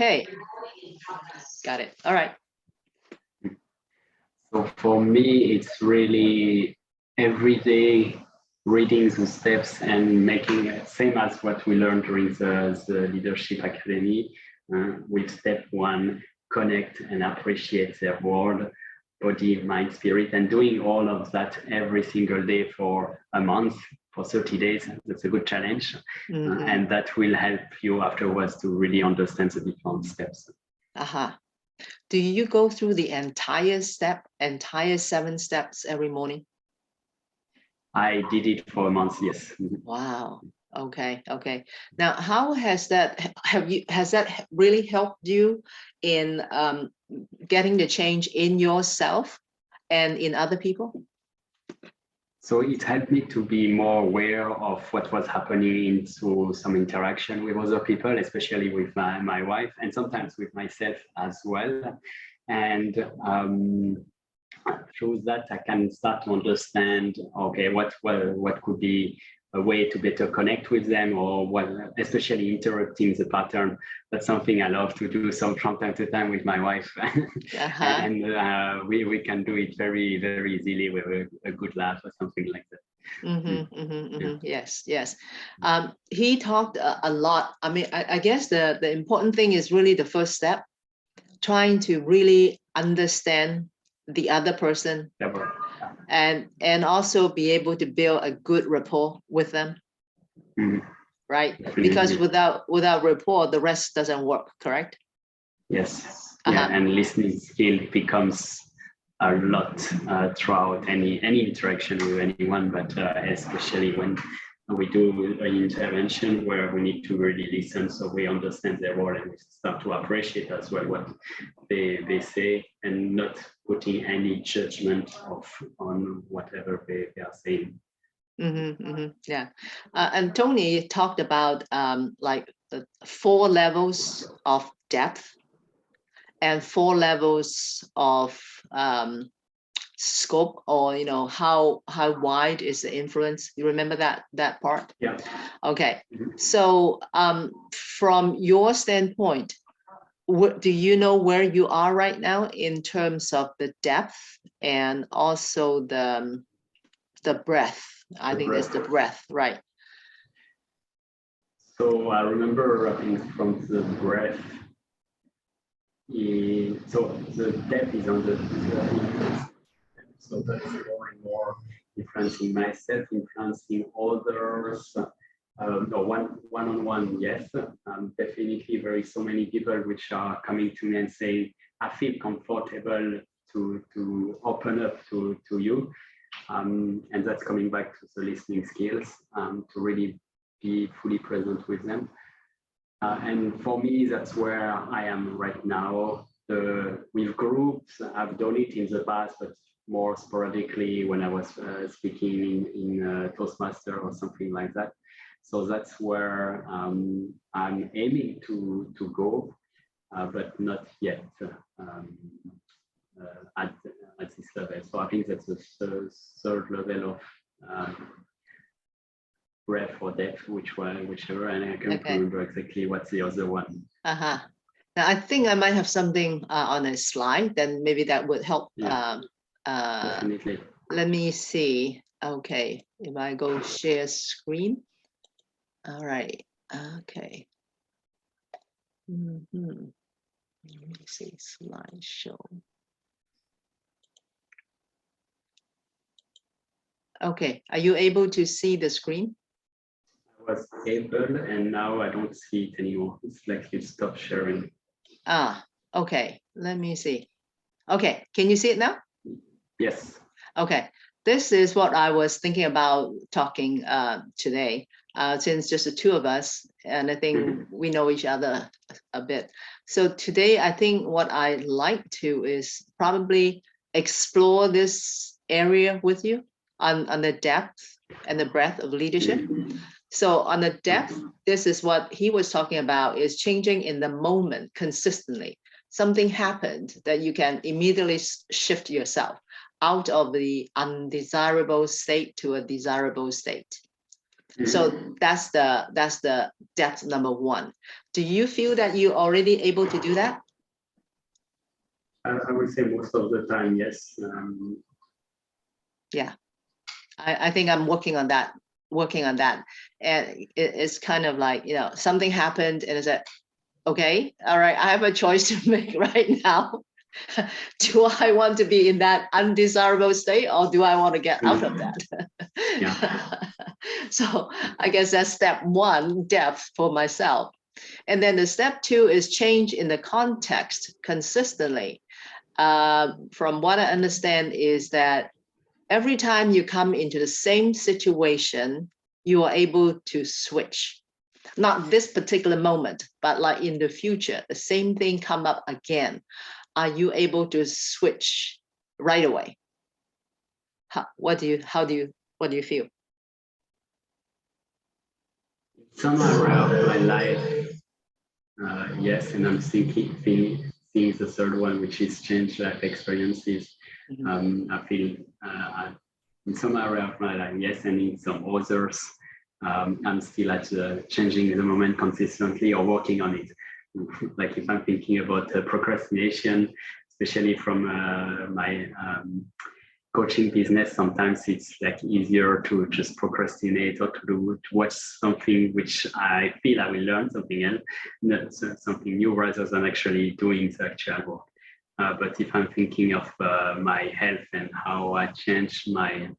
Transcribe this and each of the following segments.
Okay, got it. All right. So for me, it's really every day reading the steps and making it same as what we learned during the Leadership Academy. With step one, connect and appreciate their world, body, mind, spirit, and doing all of that every single day for a month, for 30 days. That's a good challenge. And that will help you afterwards to really understand the different steps. Do you go through the entire 7 steps every morning? I did it for a month, yes. Wow. Okay. Now, how has that really helped you in getting the change in yourself and in other people? So it helped me to be more aware of what was happening into some interaction with other people, especially with my wife, and sometimes with myself as well. And through that, I can start to understand, okay, what could be a way to better connect with them, or what, especially interrupting the pattern. That's something I love to do from time to time with my wife. And we can do it very, very easily with a good laugh or something like that. Yes. He talked a lot. I mean, I guess the important thing is really the first step, trying to really understand the other person, and also be able to build a good rapport with them, right? Because without rapport, the rest doesn't work, correct? Yes. And listening skill becomes a lot throughout any interaction with anyone, but especially when we do an intervention where we need to really listen, so we understand their role and we start to appreciate as well what they say, and not putting any judgment on whatever they are saying. Yeah. And Tony talked about like the 4 levels of depth and 4 levels of scope, or how wide is the influence. You remember that part? Yeah. Okay. So from your standpoint, do you know where you are right now in terms of the depth and also the breadth? I think it's the breadth, right? So I remember, I think, from the breadth, so the depth is on the so that's more and more influencing myself, influencing others. No, one-on-one, yes. Definitely there is so many people which are coming to me and saying, I feel comfortable to open up to you. And that's coming back to the listening skills, to really be fully present with them. And for me, that's where I am right now. With groups, I've done it in the past, but more sporadically when I was speaking in Toastmaster or something like that. So that's where I'm aiming to go, but not yet at this level. So I think that's the third level of breadth or depth, whichever, and I can't remember exactly what's the other one. Now I think I might have something on a slide, then maybe that would help. Definitely. Let me see. Okay, if I go share screen. All right. Okay. Let me see, slideshow. Okay, are you able to see the screen? I was able, and now I don't see it anymore. It's like you stopped sharing. Okay, let me see. Okay, can you see it now? Yes. Okay, this is what I was thinking about talking today, since just the 2 of us, and I think we know each other a bit. So today, I think what I'd like to is probably explore this area with you on the depth and the breadth of leadership. So on the depth, this is what he was talking about, is changing in the moment consistently. Something happened that you can immediately shift yourself out of the undesirable state to a desirable state. So that's the depth number one. Do you feel that you're already able to do that? I would say most of the time, yes. Yeah, I think I'm working on that, and it's kind of like, something happened and it's like, okay, all right, I have a choice to make right now. Do I want to be in that undesirable state, or do I want to get out of that? Yeah. So I guess that's step one, depth for myself. And then the step two is change in the context consistently. From what I understand is that every time you come into the same situation, you are able to switch. Not this particular moment, but like in the future, the same thing come up again. Are you able to switch right away? What do you feel? Some area of my life, yes, and I'm seeing the third one, which is change life experiences. I feel in some area of my life, yes, and in some others, I'm still at changing the moment consistently or working on it. Like if I'm thinking about procrastination, especially from my coaching business, sometimes it's like easier to just procrastinate or to watch something which I feel I will learn something else, not something new, rather than actually doing the actual work. But if I'm thinking of my health and how I changed my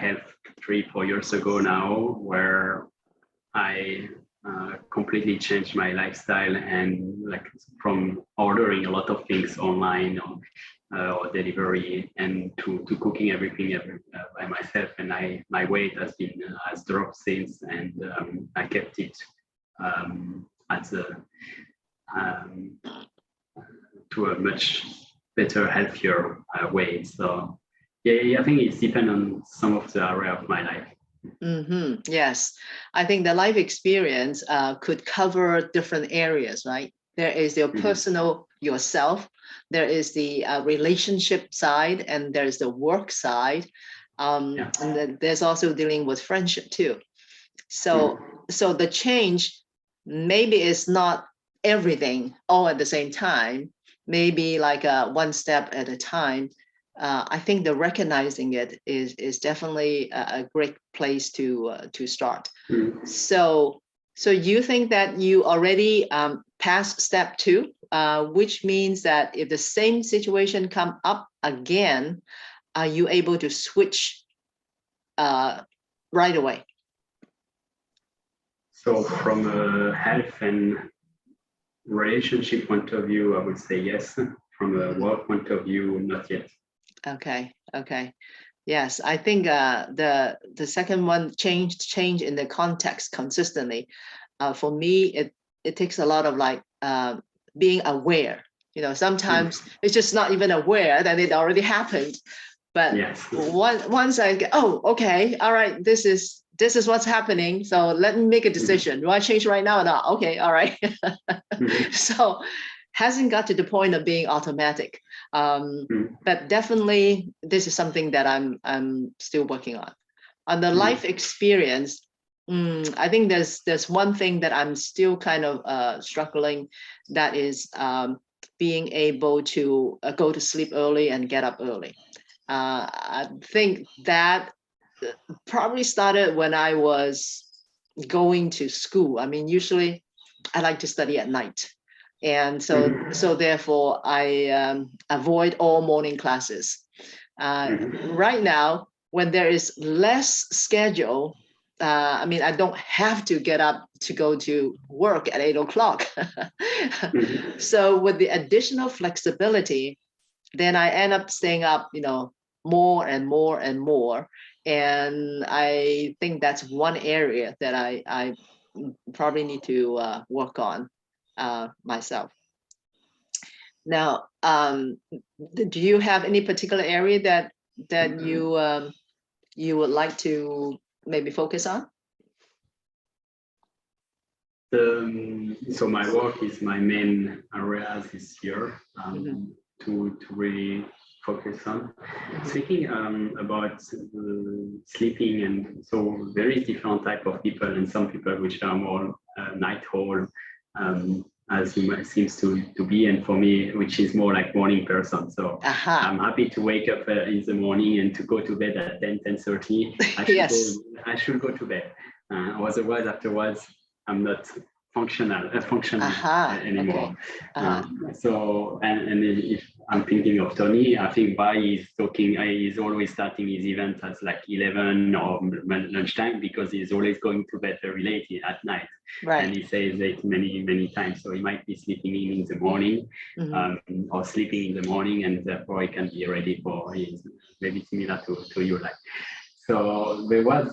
health 3-4 years ago now, where I completely changed my lifestyle, and like from ordering a lot of things online or delivery and to cooking everything by myself, and my weight has dropped since, and I kept it at the to a much better, healthier way. So yeah, I think it's depend on some of the area of my life. Yes, I think the life experience could cover different areas, right? There is your personal yourself, there is the relationship side, and there's the work side. And then there's also dealing with friendship too. So the change maybe is not everything all at the same time, maybe like one step at a time. I think the recognizing it is definitely a great place to start. So you think that you already passed step two, which means that if the same situation come up again, are you able to switch right away? So from a health and relationship point of view, I would say yes. From a work point of view, not yet. Okay. Yes, I think the second one, change in the context consistently. For me, it takes a lot of like being aware. Sometimes it's just not even aware that it already happened. But yes. once I get, oh, okay, all right, this is what's happening. So let me make a decision. Do I change right now or not? Okay, all right. So hasn't got to the point of being automatic. But definitely this is something that I'm still working on. On the life experience, I think there's one thing that I'm still kind of struggling, that is being able to go to sleep early and get up early. I think that probably started when I was going to school. I mean, usually I like to study at night. And so therefore I avoid all morning classes. Right now, when there is less schedule, I mean, I don't have to get up to go to work at 8 o'clock. So with the additional flexibility, then I end up staying up, more and more and more. And I think that's one area that I probably need to work on myself. Now, do you have any particular area that you would like to maybe focus on? So my work is my main area this year, to really focus on. Speaking about sleeping, and so there is different type of people, and some people which are more night owl, as you might seems to be, and for me, which is more like morning person. So I'm happy to wake up in the morning and to go to bed at 10:30. I should go to bed. Otherwise, afterwards, I'm not functional anymore. Okay. So, and if I'm thinking of Tony, I think Bai is talking, he's always starting his event at like 11 or lunchtime, because he's always going to bed very late at night. Right. And he says it many times. So he might be sleeping in the morning, or sleeping in the morning, and therefore he can be ready for his, maybe similar to you, like. So there was,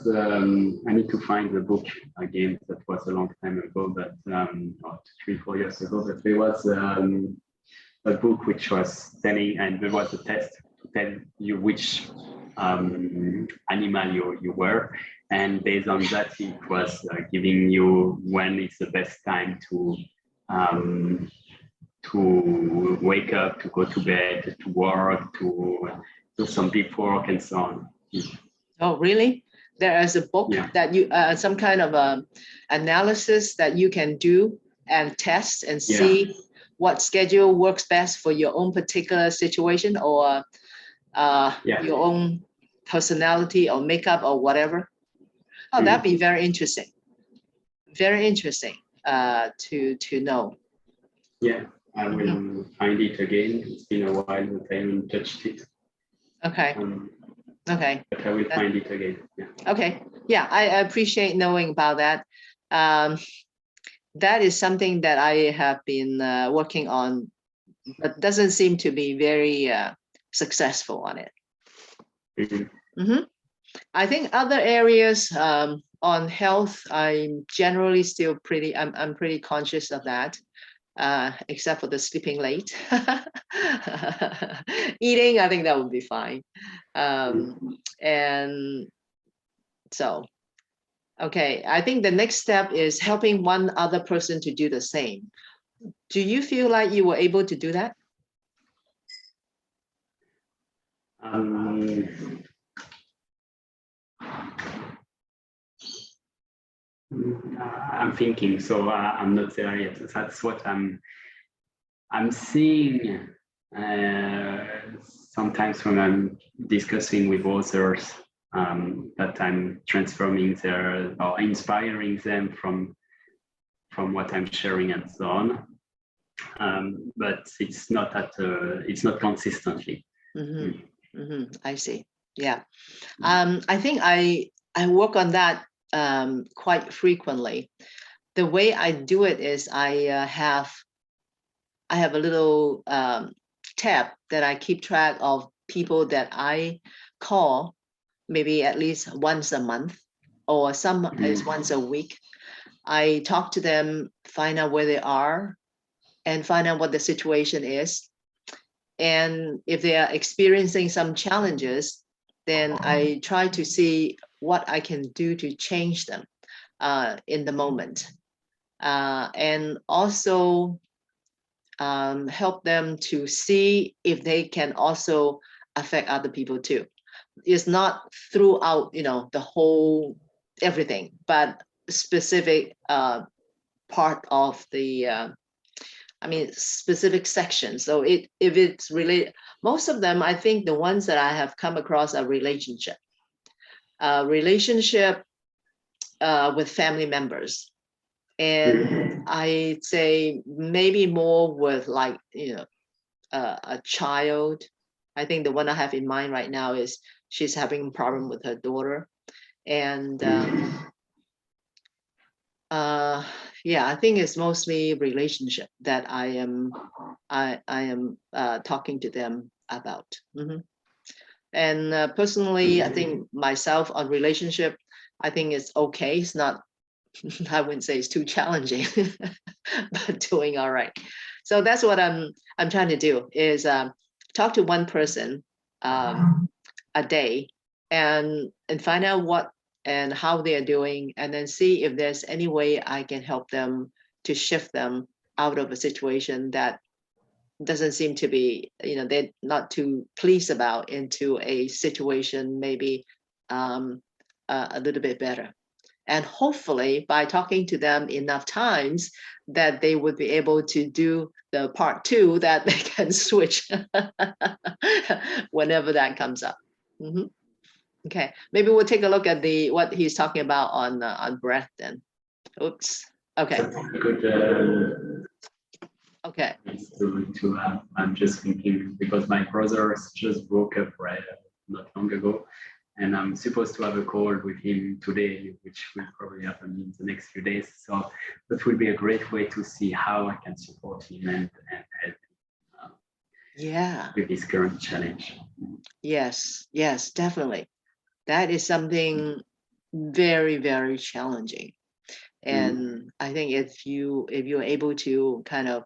I need to find the book again, that was a long time ago, but 3-4 years ago, but there was a book which was telling, and there was a test to tell you which animal you were. And based on that, it was giving you when it's the best time to wake up, to go to bed, to work, to do some deep work, and so on. Oh, really? There is a book that you, some kind of analysis that you can do and test and see what schedule works best for your own particular situation, or your own personality or makeup or whatever. Oh, that'd be very interesting. Very interesting to know. Yeah, I will find it again. It's been a while that I haven't touched it. Okay. Okay. But I will find it again. Yeah. Okay. Yeah, I appreciate knowing about that. That is something that I have been working on, but doesn't seem to be very successful on it. I think other areas on health, I'm generally still pretty, I'm pretty conscious of that. Except for the sleeping late. Eating, I think that would be fine. And so, okay, I think the next step is helping one other person to do the same. Do you feel like you were able to do that? I'm thinking, so I'm not there yet. That's what I'm seeing sometimes when I'm discussing with authors, that I'm transforming their, or inspiring them from what I'm sharing and so on. But it's not consistently. I see. Yeah. I think I work on that quite frequently. The way I do it is I have a little tab that I keep track of people that I call maybe at least once a month, or some is once a week. I talk to them, find out where they are, and find out what the situation is. And if they are experiencing some challenges, then I try to see what I can do to change them in the moment. And also help them to see if they can also affect other people too. It's not throughout, the whole everything, but specific part of the specific section. So if it's related, most of them, I think the ones that I have come across are relationship with family members. And I'd say maybe more with like, a child. I think the one I have in mind right now is she's having a problem with her daughter. And I think it's mostly relationship that I am talking to them about. And personally, I think myself on relationship, I think it's okay. It's not, I wouldn't say it's too challenging, but doing all right. So that's what I'm trying to do, is talk to one person a day and find out what and how they are doing, and then see if there's any way I can help them to shift them out of a situation that doesn't seem to be, they're not too pleased about into a situation maybe a little bit better. And hopefully by talking to them enough times that they would be able to do the part 2, that they can switch whenever that comes up. Mhm. Okay, maybe we'll take a look at what he's talking about on breath then. Oops. Okay. Good. Okay. I'm just thinking because my brother just broke up not long ago, and I'm supposed to have a call with him today, which will probably happen in the next few days. So that will be a great way to see how I can support him and help with his current challenge. Yes, definitely. That is something very, very challenging. And I think if you're able to kind of,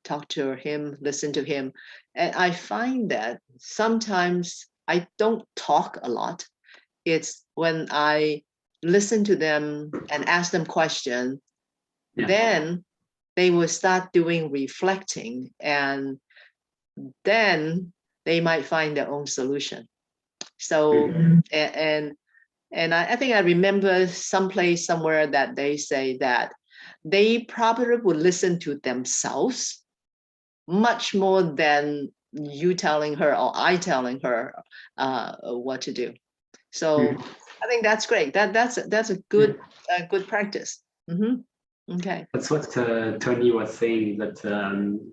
talk to him, listen to him, and I find that sometimes I don't talk a lot. It's when I listen to them and ask them questions, then they will start doing reflecting, and then they might find their own solution. So, and I think I remember someplace somewhere that they say that they probably would listen to themselves much more than you telling her or I telling her what to do. So I think that's great. That's a good practice. Okay. That's what Tony was saying, that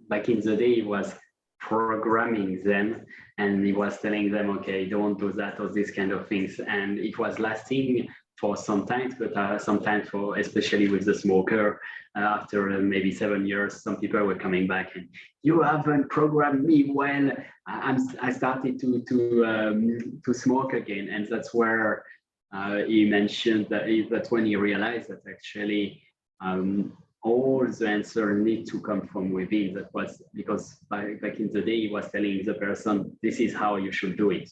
back in the day he was programming them, and he was telling them, okay, don't do that or this kind of things, and it was lasting for some time, but sometimes for, especially with the smoker, after maybe 7 years, some people were coming back and you haven't programmed me well. I started to smoke again, and that's where he mentioned that when he realized that actually all the answers need to come from within. That was because back in the day, he was telling the person, this is how you should do it.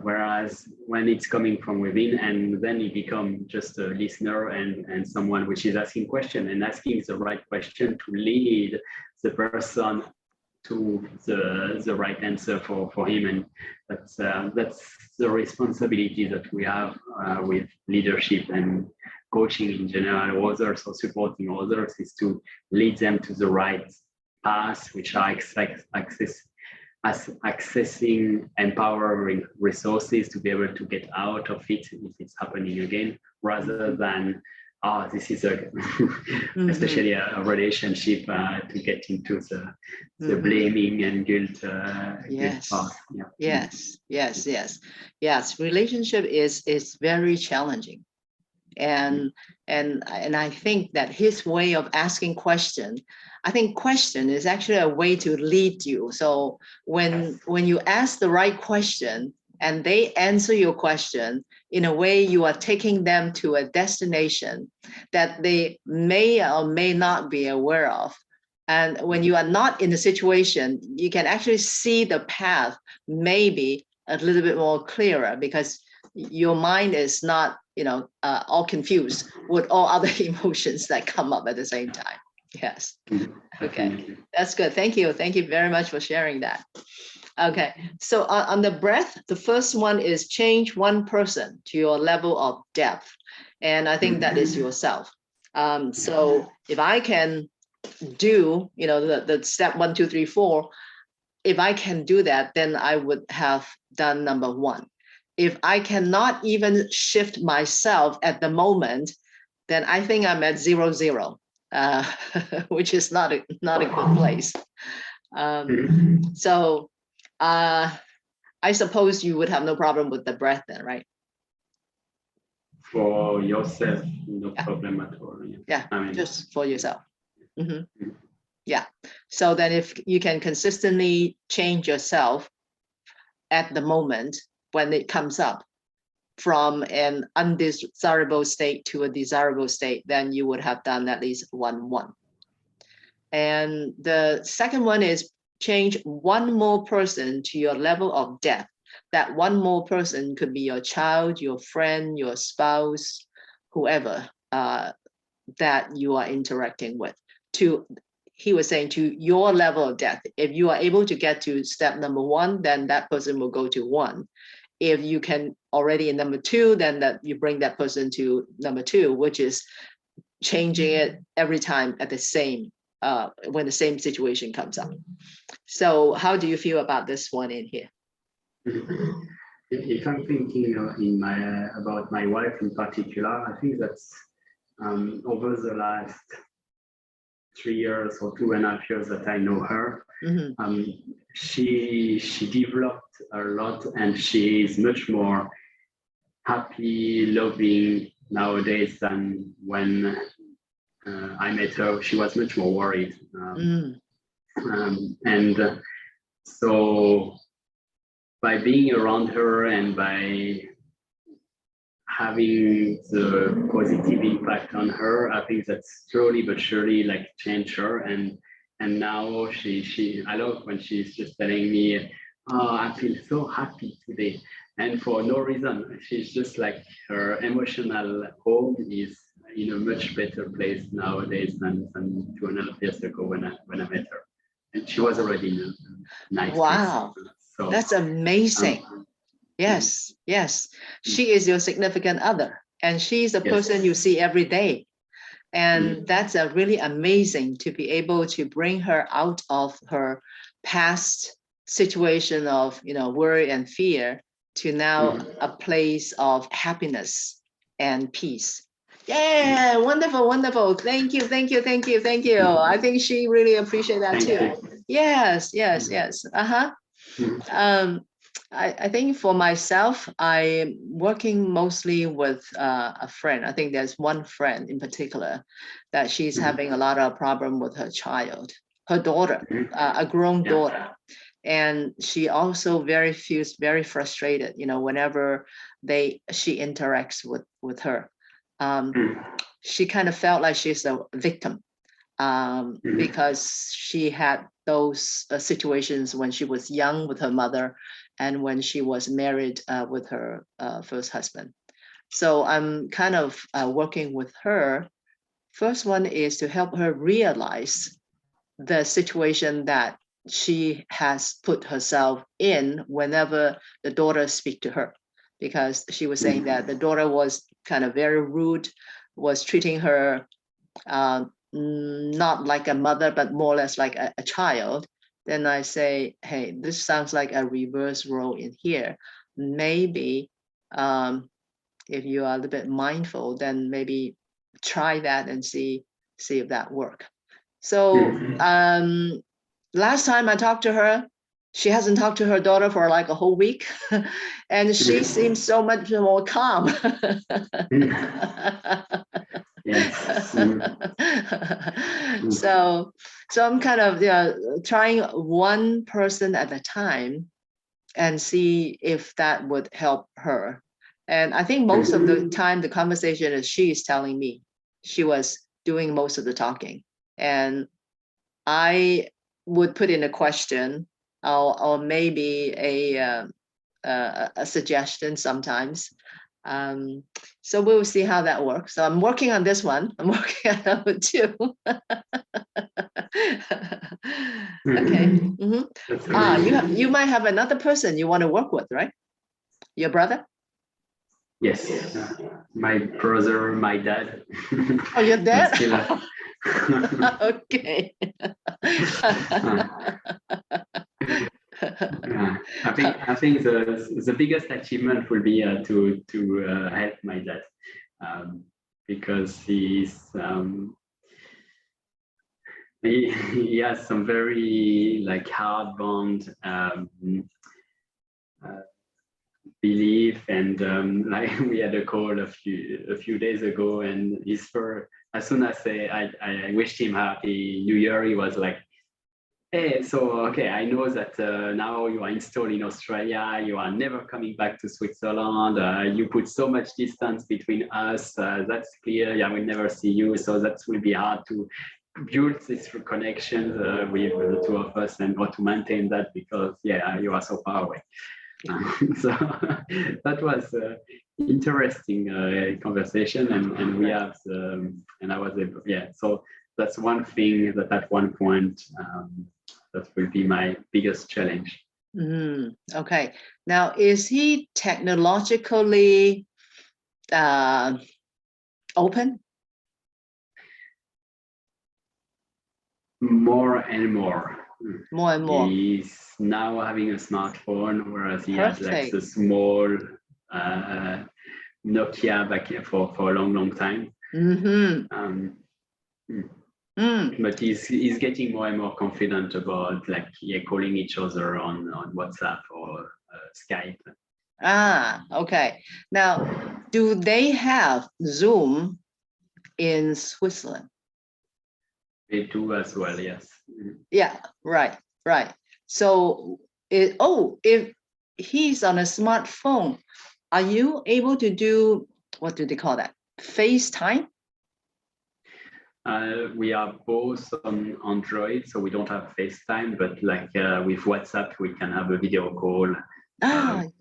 Whereas when it's coming from within, and then you become just a listener and someone which is asking question and asking the right question to lead the person to the right answer for him. And that's the responsibility that we have with leadership and coaching in general, others or supporting others, is to lead them to the right path, which are accessing empowering resources to be able to get out of it if it's happening again, rather than this is especially a relationship to get into the blaming and guilt path. Yes. Relationship is very challenging. And I think that his way of asking question, I think question is actually a way to lead you. So when you ask the right question and they answer your question in a way, you are taking them to a destination that they may or may not be aware of. And when you are not in the situation, you can actually see the path maybe a little bit more clearer, because your mind is not, all confused with all other emotions that come up at the same time. Yes. Okay, that's good. Thank you. Thank you very much for sharing that. Okay, so on the breath, the first one is change one person to your level of depth. And I think that is yourself. So if I can do, the step 1, 2, 3, 4, if I can do that, then I would have done number 1. If I cannot even shift myself at the moment, then I think I'm at 0, 0, which is not a good place. So I suppose you would have no problem with the breath then, right? For yourself, no problem at all. Yeah, just for yourself. Yeah. So then if you can consistently change yourself at the moment when it comes up from an undesirable state to a desirable state, then you would have done at least 1, 1. And the second one is change one more person to your level of depth. That one more person could be your child, your friend, your spouse, whoever that you are interacting with, to he was saying to your level of depth. If you are able to get to step number 1, then that person will go to 1. If you can already in number 2, then that you bring that person to number 2, which is changing it every time at the same when the same situation comes up. So how do you feel about this one in here? If I'm thinking about my wife in particular, I think that's over the last 3 years or 2.5 years that I know her, she developed a lot, and she is much more happy, loving nowadays than when I met her. She was much more worried, and so by being around her and by having the positive impact on her, I think that's slowly but surely like changed her. And now she I love when she's just telling me, oh, I feel so happy today. And for no reason, she's just like, her emotional home is in a much better place nowadays than 2.5 years ago when I met her. And she was already in a nice Wow, place. So, that's amazing. Yes, yes. She is your significant other, and she's a person you see every day. And that's a really amazing to be able to bring her out of her past situation of, worry and fear to now a place of happiness and peace. Yeah, wonderful, wonderful. Thank you, thank you, thank you, thank you. I think she really appreciates that too. Yes, yes, yes. I think for myself, I'm working mostly with a friend. I think there's one friend in particular that she's having a lot of problem with her child, her daughter, a grown daughter. And she also feels very frustrated, whenever she interacts with her. She kind of felt like she's a victim because she had those situations when she was young with her mother and when she was married with her first husband. So I'm kind of working with her. First one is to help her realize the situation that she has put herself in whenever the daughter speak to her, because she was saying that the daughter was kind of very rude, was treating her not like a mother, but more or less like a child. Then I say, hey, this sounds like a reverse role in here. Maybe if you are a little bit mindful, then maybe try that and see if that work. So last time I talked to her, she hasn't talked to her daughter for like a whole week, and she seems so much more calm. So I'm kind of trying one person at a time and see if that would help her. And I think most of the time the conversation is she is telling me. She was doing most of the talking, and I would put in a question or maybe a suggestion sometimes. So we'll see how that works. So I'm working on this one. I'm working on number 2. Okay. You might have another person you want to work with, right? Your brother? Yes, my brother, my dad. Oh, your dad? Okay. I think the biggest achievement will be to help my dad, because he has some very like hard-bound belief, and like we had a call a few days ago, and as soon as I wished him happy New Year, he was like, hey, so okay, I know that now you are installed in Australia, you are never coming back to Switzerland, you put so much distance between us, that's clear, I will never see you, so that will be hard to build this connection with the two of us, and or to maintain that, because you are so far away. So that was interesting conversation, and we have and I was able, so that's one thing that at one point that will be my biggest challenge. Okay. Now, is he technologically open? More and more. More and more. He's now having a smartphone, whereas he had like Perfect. the small Nokia back for a long time. But he's getting more and more confident about like calling each other on WhatsApp or Skype. Okay. Now, do they have Zoom in Switzerland? They do as well, yes. Yeah, right. So, if he's on a smartphone, are you able to do, what do they call that? FaceTime? We are both on Android, so we don't have FaceTime, but like with WhatsApp, we can have a video call.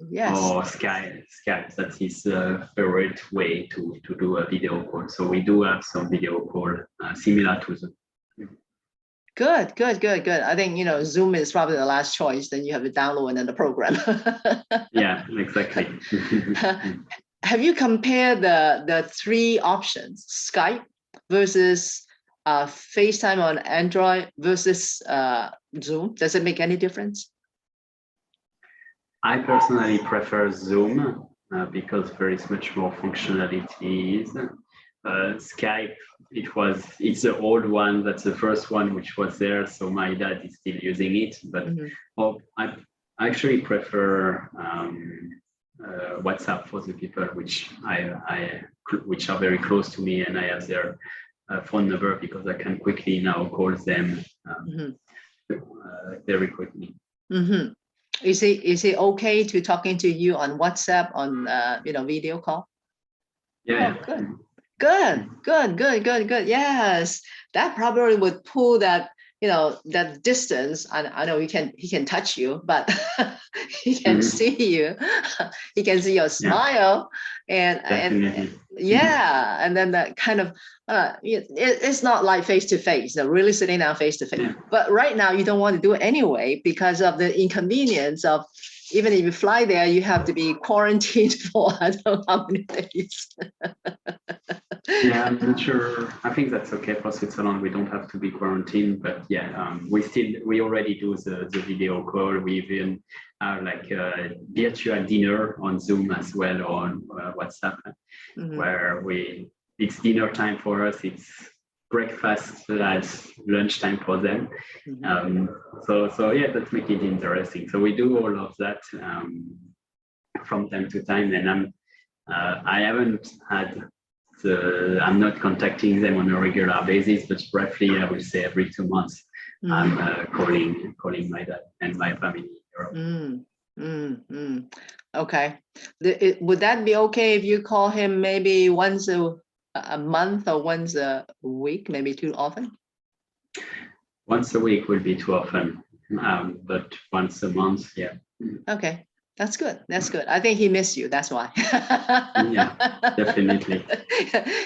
Yes. Or Skype. That's his favorite way to do a video call. So we do have some video call similar to the. Good. I think, Zoom is probably the last choice. Then you have to download another program. Yeah, exactly. Have you compared the three options, Skype versus FaceTime on Android versus Zoom? Does it make any difference? I personally prefer Zoom because there is much more functionalities. Skype, it's the old one. That's the first one which was there. So my dad is still using it, but I actually prefer WhatsApp for the people which which are very close to me, and I have their phone number because I can quickly now call them very quickly. Is it okay to talking to you on WhatsApp on video call? Yeah. Good. Yes, that probably would pull that that distance. I know he can touch you, but he can see you. He can see your smile, and then that kind of it's not like face to face. Really sitting down face to face. But right now you don't want to do it anyway because of the inconvenience of. Even if you fly there, you have to be quarantined for I don't know how many days. Yeah, I'm not sure. I think that's okay for Switzerland. We don't have to be quarantined, but yeah, we already do the video call. We even have like a virtual dinner on Zoom as well or on WhatsApp, where it's dinner time for us. It's breakfast as lunchtime for them. So yeah, that makes it interesting. So we do all of that from time to time, and I haven't had. I'm not contacting them on a regular basis, but roughly I would say every 2 months I'm calling my dad and my family. Okay. Would that be okay if you call him maybe once a month or once a week, maybe too often? Once a week will be too often, but once a month, yeah. Okay. That's good. I think he missed you. That's why. Yeah, definitely.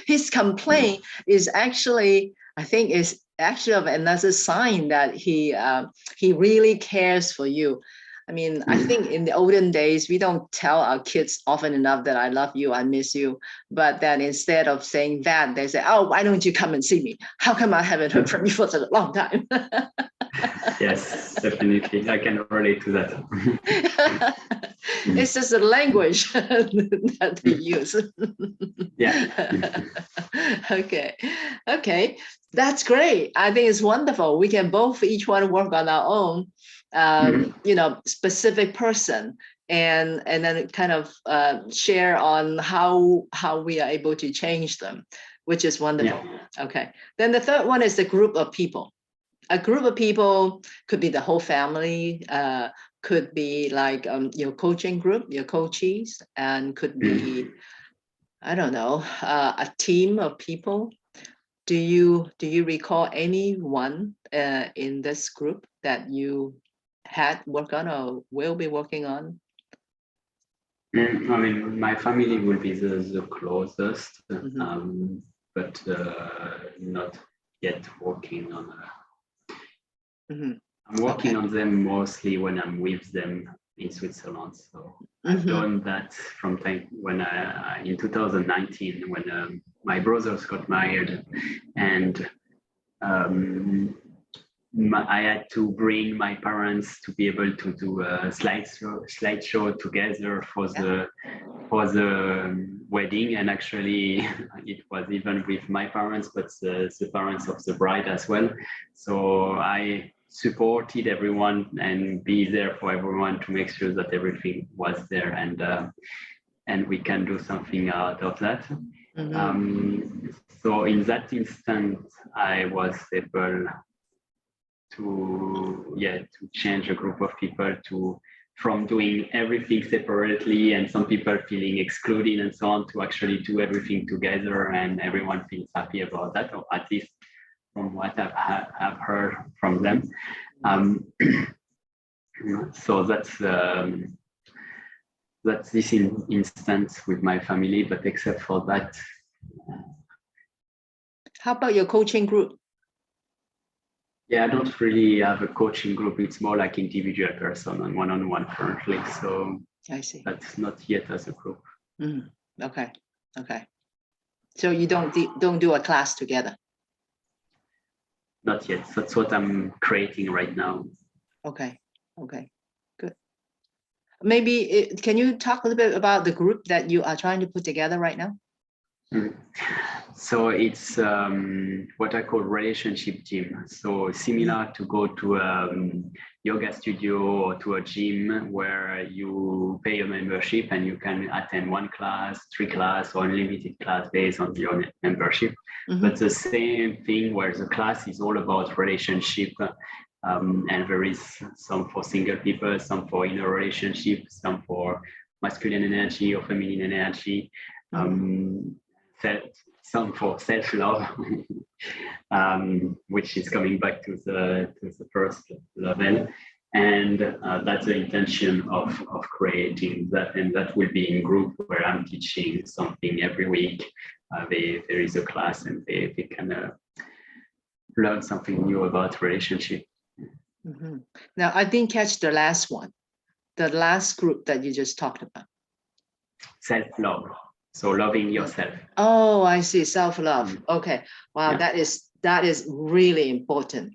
His complaint is actually, I think, is actually of another sign that he really cares for you. I mean, I think in the olden days, we don't tell our kids often enough that I love you, I miss you. But then instead of saying that, they say, oh, why don't you come and see me? How come I haven't heard from you for such a long time? Yes, definitely. I can relate to that. It's just a language that they use. Yeah. Okay. That's great. I think it's wonderful. We can each one work on our own, specific person, and then kind of share on how we are able to change them, which is wonderful. Yeah. Okay. Then the third one is the group of people. A group of people could be the whole family, could be like your coaching group, your coaches, and could be, I don't know, a team of people. Do you recall anyone in this group that you had worked on or will be working on? I mean, my family will be the closest, but not yet working on. Mhm. I'm working Okay. on them mostly when I'm with them in Switzerland. So I've done that from time when in 2019 when my brothers got married, and um, I had to bring my parents to be able to do a slideshow together for the wedding, and actually it was even with my parents, but the parents of the bride as well. So I supported everyone and be there for everyone to make sure that everything was there, and we can do something out of that. So in that instant, I was able to change a group of people from doing everything separately and some people feeling excluded and so on, to actually do everything together, and everyone feels happy about that, or at least from what I've heard from them. So that's this instance with my family, but except for that. How about your coaching group? Yeah, I don't really have a coaching group. It's more like individual person and one-on-one currently. So I see. that's not yet as a group. Okay. Okay. So you don't do a class together? Not yet. That's what I'm creating right now. Okay. Okay. Good. Maybe can you talk a little bit about the group that you are trying to put together right now? So it's what I call relationship gym. So similar to go to a yoga studio or to a gym where you pay a membership and you can attend 1 class, 3 class, or unlimited class based on your membership. But the same thing where the class is all about relationship. And there is some for single people, some for inner relationship, some for masculine energy or feminine energy. Some for self-love, which is coming back to the first level, and that's the intention of creating that, and that will be in group where I'm teaching something every week. There is a class, and they can learn something new about relationship. Now, I didn't catch the last one, the last group that you just talked about. Self-love. So loving yourself. Oh, I see. Self-love. Okay. Wow. Yeah. That is really important.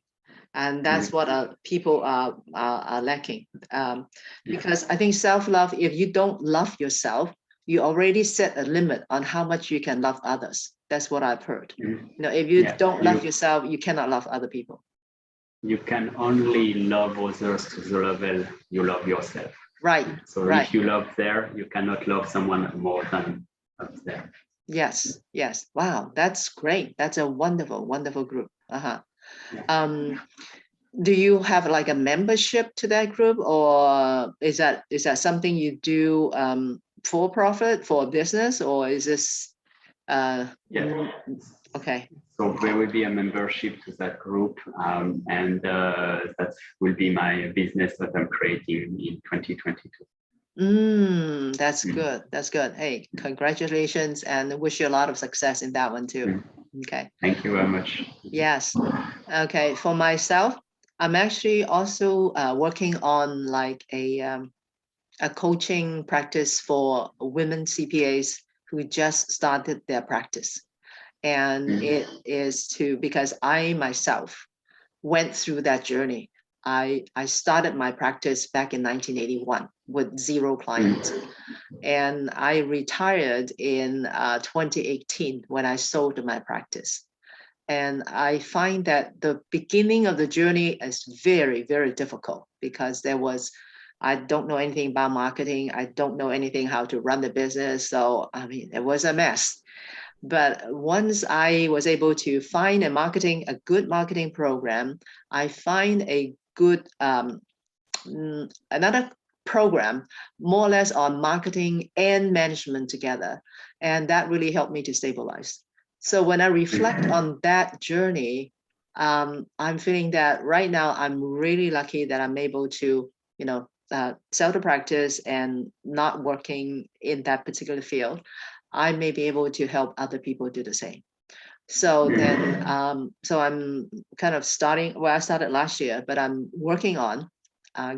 And that's what people are lacking. Because I think self-love, if you don't love yourself, you already set a limit on how much you can love others. That's what I've heard. If you don't love yourself, you cannot love other people. You can only love others to the level you love yourself. Right. So if you love there, you cannot love someone more than up there. Yes. Yes. Wow. That's great. That's a wonderful, wonderful group. Do you have like a membership to that group, or is that something you do for profit, for business, or is this okay? So there will be a membership to that group, and that will be my business that I'm creating in 2022. That's good. That's good. Hey, congratulations, and wish you a lot of success in that one too. Okay. Thank you very much. Yes. Okay. For myself, I'm actually also working on like a coaching practice for women CPAs who just started their practice. And it is because I myself went through that journey. I started my practice back in 1981 with 0 clients. And I retired in 2018 when I sold my practice. And I find that the beginning of the journey is very, very difficult because I don't know anything about marketing. I don't know anything how to run the business. So, I mean, it was a mess. But once I was able to find a good marketing program, I find a good, another program more or less on marketing and management together. And that really helped me to stabilize. So when I reflect on that journey, I'm feeling that right now I'm really lucky that I'm able to, sell the practice and not working in that particular field. I may be able to help other people do the same. So then, so I'm kind of starting, well, I started last year, but I'm working on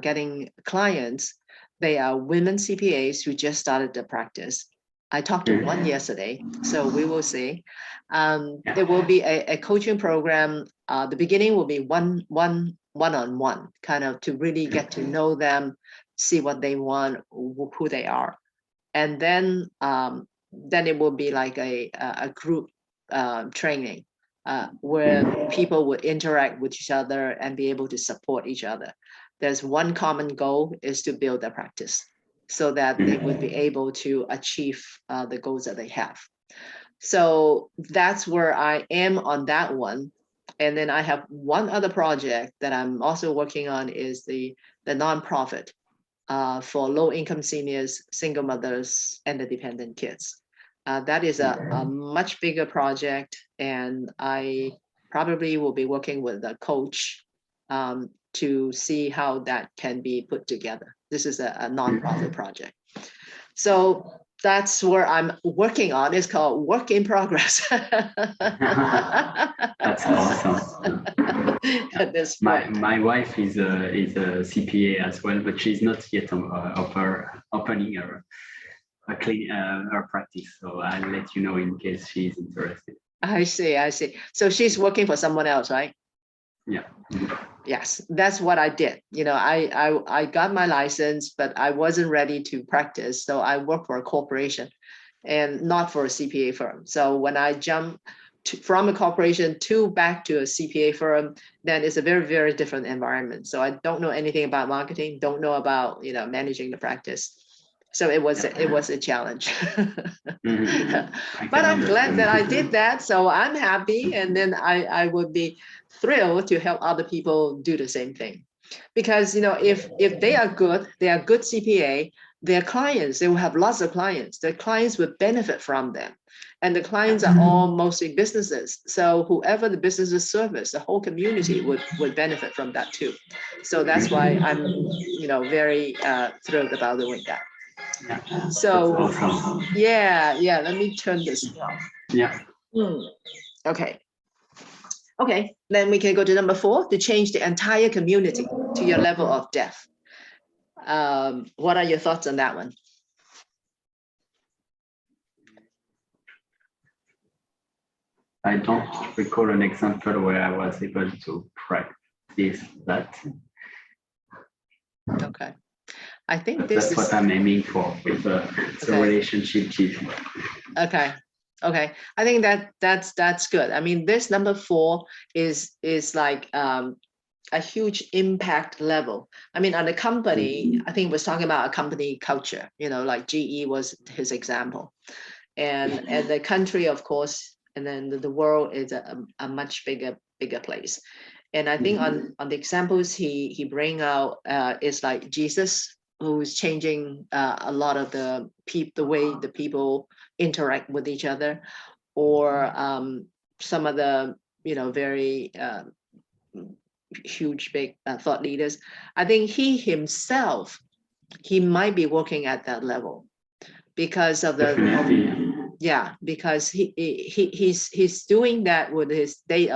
getting clients. They are women CPAs who just started the practice. I talked to one yesterday, so we will see. There will be a coaching program. The beginning will be one-on-one, kind of to really get to know them, see what they want, who they are, and then it will be like a group training where people would interact with each other and be able to support each other. There's one common goal is to build a practice so that they would be able to achieve the goals that they have. So that's where I am on that one. And then I have one other project that I'm also working on is the nonprofit for low-income seniors, single mothers, and the dependent kids. That is a much bigger project, and I probably will be working with a coach to see how that can be put together. This is a nonprofit project. So that's where I'm working on. It's called work in progress. That's awesome. At this point. My wife is a CPA as well, but she's not yet opening her her practice. So I'll let you know in case she's interested. I see, I see. So she's working for someone else, right? Yeah. Yes, that's what I did. You know, I got my license, but I wasn't ready to practice. So I worked for a corporation and not for a CPA firm. So when I jumped from a corporation to back to a CPA firm, then it's a very, very different environment. So I don't know anything about marketing, don't know about, you know, managing the practice. So it was a challenge. But I'm glad that I did that. So I'm happy. And then I would be thrilled to help other people do the same thing. Because, you know, if they are good CPA, their clients, they will have lots of clients. Their clients would benefit from them. And the clients are all mostly businesses. So whoever the businesses service, the whole community would benefit from that too. So that's why I'm, you know, very thrilled about doing that. Yeah, So awesome. yeah, let me turn this off. Yeah. Okay. Okay, then we can go to number 4, to change the entire community to your level of depth. What are your thoughts on that one? I don't recall an example where I was able to practice that. Okay. I think But this that's is what I'm aiming for with the relationship team. Okay. Okay. I think that's good. I mean, this number 4 is like a huge impact level. I mean, on the company, I think was talking about a company culture, you know, like GE was his example. And the country, of course, and then the world is a much bigger place. And I think on the examples he bring out is like Jesus, who's changing a lot of the way the people interact with each other, or some of the, you know, very huge big thought leaders. I think he himself, he might be working at that level because of the because he's doing that with his day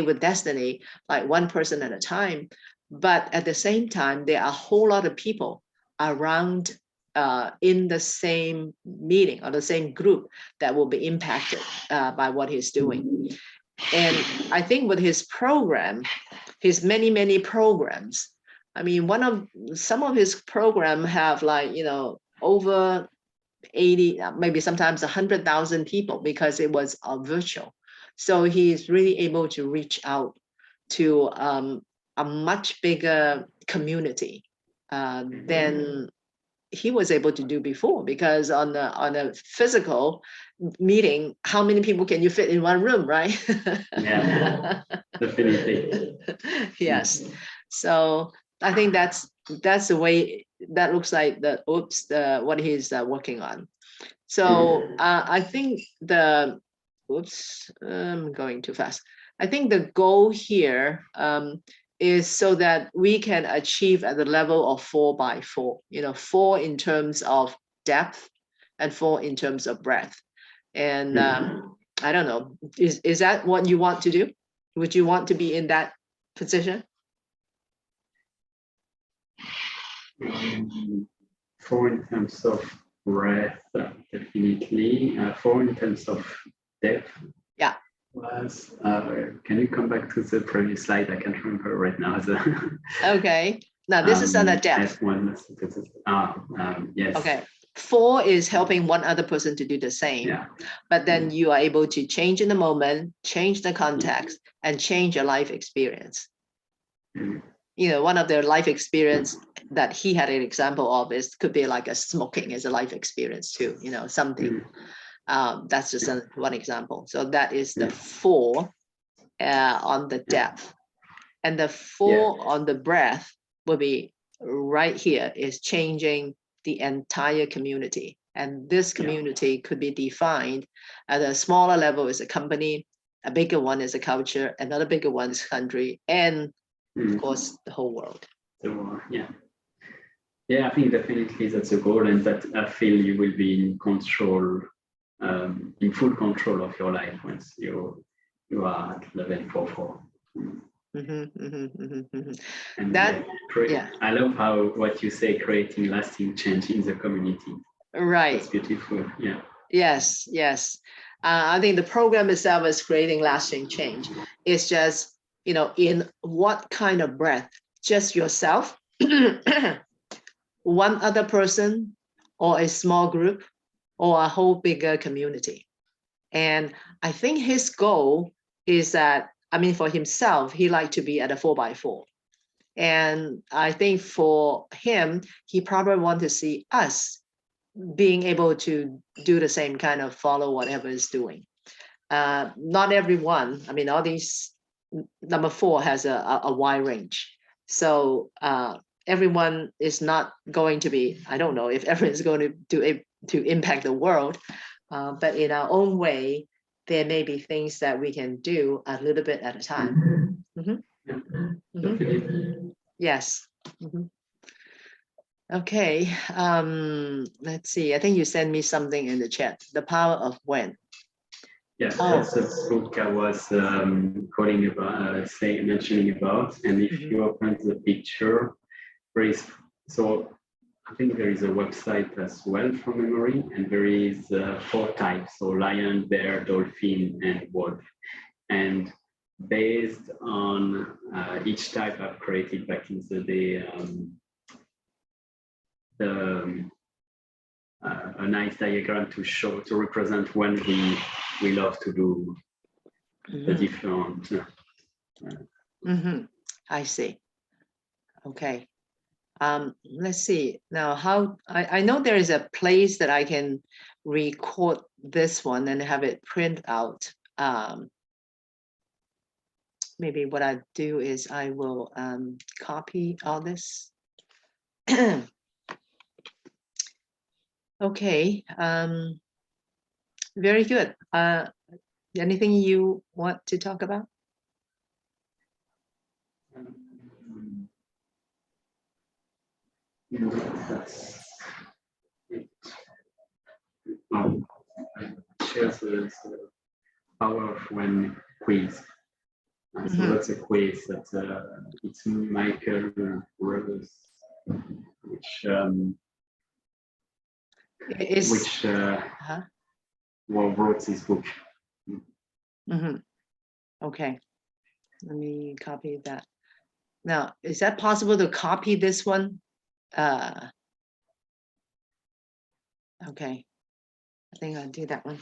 with destiny, like one person at a time. But at the same time, there are a whole lot of people around in the same meeting or the same group that will be impacted by what he's doing. And I think with his program, his many programs, I mean, some of his program have, like, you know, over 80, maybe sometimes 100,000 people, because it was virtual. So he's really able to reach out to a much bigger community than he was able to do before, because on a physical meeting, how many people can you fit in one room, right? Yeah, definitely. Yes. So I think that's the way that looks like what he's working on. So I think I'm going too fast. I think the goal here is so that we can achieve at the level of 4x4, you know, 4 in terms of depth and 4 in terms of breadth. And I don't know. Is that what you want to do? Would you want to be in that position? For in terms of breadth, definitely. For in terms of depth, Yeah. Was can you come back to the previous slide? I can't remember right now. Okay. Now this is an I depth. have one. Yes. Okay. 4 is helping one other person to do the same. Yeah. But then you are able to change in the moment, change the context, and change your life experience. Mm. You know, one of their life experience that he had an example of is could be like a smoking as a life experience too, you know, something. That's just one example. So that is the 4 on the depth. And the 4 on the breadth will be right here is changing the entire community. And this community could be defined at a smaller level as a company, a bigger one is a culture, another bigger one is country, and of course, the whole world. Yeah, I think definitely that's a goal, and that I feel you will be in control, in full control of your life once you are at level 4. And That, I love what you say, creating lasting change in the community. Right. That's beautiful. Yeah. Yes. I think the program itself is creating lasting change. It's just, you know, in what kind of breadth? Just yourself, one other person, or a small group, or a whole bigger community. And I think his goal is that, I mean, for himself, he liked to be at a 4x4. And I think for him, he probably want to see us being able to do the same kind of follow whatever is doing. Not everyone, I mean, all these, number 4 has a wide range. So everyone is not going to be, I don't know if everyone's going to do it to impact the world, but in our own way, there may be things that we can do a little bit at a time. Yes. Okay. Let's see. I think you sent me something in the chat. The Power of When. Yes, that's the book I was calling about, mentioning about. And if you open the picture, so I think there is a website as well from memory, and there is 4 types: so lion, bear, dolphin, and wolf. And based on each type, I've created back in the day a nice diagram to represent when we love to do the different. I see. Okay. Let's see now how I know there is a place that I can record this one and have it print out. Maybe what I do is I will copy all this. Okay. Very good. Anything you want to talk about? Shares the power of when quiz. So that's a quiz that it's Michael Rose, which wrote this book. Okay, let me copy that. Now, is that possible to copy this one? Okay, I think I'll do that one.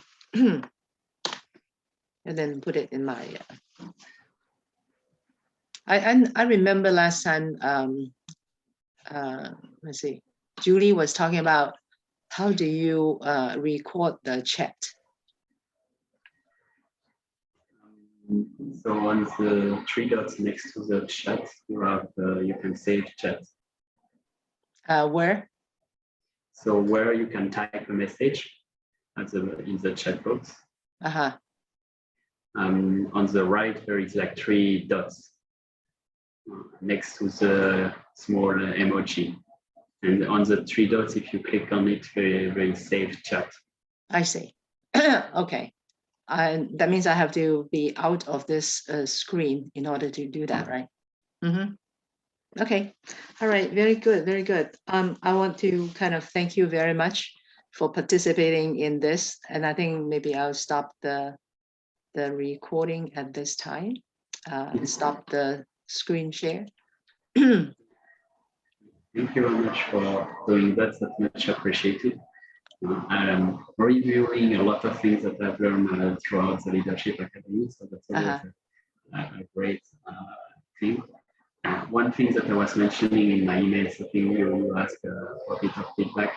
And then put it in my, I remember last time, let's see, Julie was talking about how do you record the chat? So on the 3 dots next to the chat, you have you can save chat. Where? So where you can type a message in the chat box. On the right, there is like 3 dots next to the small emoji. And on the 3 dots, if you click on it, there is save chat. I see. Okay. that means I have to be out of this screen in order to do that, right? Okay, all right, very good, very good. I want to kind of thank you very much for participating in this, and I think maybe I'll stop the recording at this time. Stop the screen share. Thank you very much for doing that. That's much appreciated. I'm reviewing a lot of things that I've learned throughout the Leadership Academy, so that's always a great thing. One thing that I was mentioning in my email, I think you asked for a bit of feedback,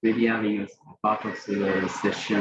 maybe having a part of the session